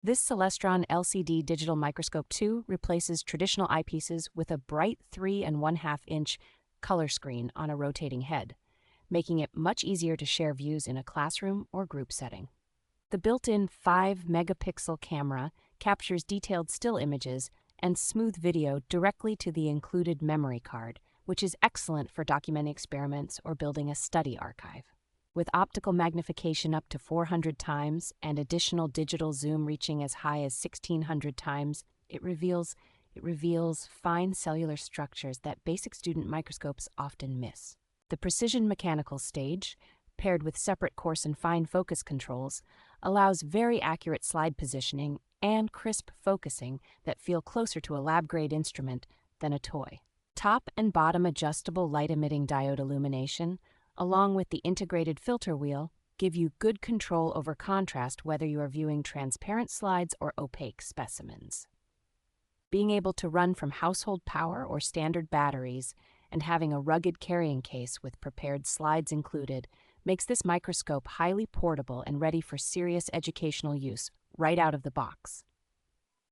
This Celestron LCD digital microscope 2 replaces traditional eyepieces with a bright 3.5-inch color screen on a rotating head, making it much easier to share views in a classroom or group setting. The built-in 5-megapixel camera captures detailed still images and smooth video directly to the included memory card, which is excellent for documenting experiments or building a study archive. With optical magnification up to 400 times and additional digital zoom reaching as high as 1600 times, it reveals fine cellular structures that basic student microscopes often miss. The precision mechanical stage, paired with separate coarse and fine focus controls, allows very accurate slide positioning and crisp focusing that feel closer to a lab-grade instrument than a toy. Top and bottom adjustable light-emitting diode illumination, along with the integrated filter wheel, give you good control over contrast whether you are viewing transparent slides or opaque specimens. Being able to run from household power or standard batteries and having a rugged carrying case with prepared slides included makes this microscope highly portable and ready for serious educational use right out of the box.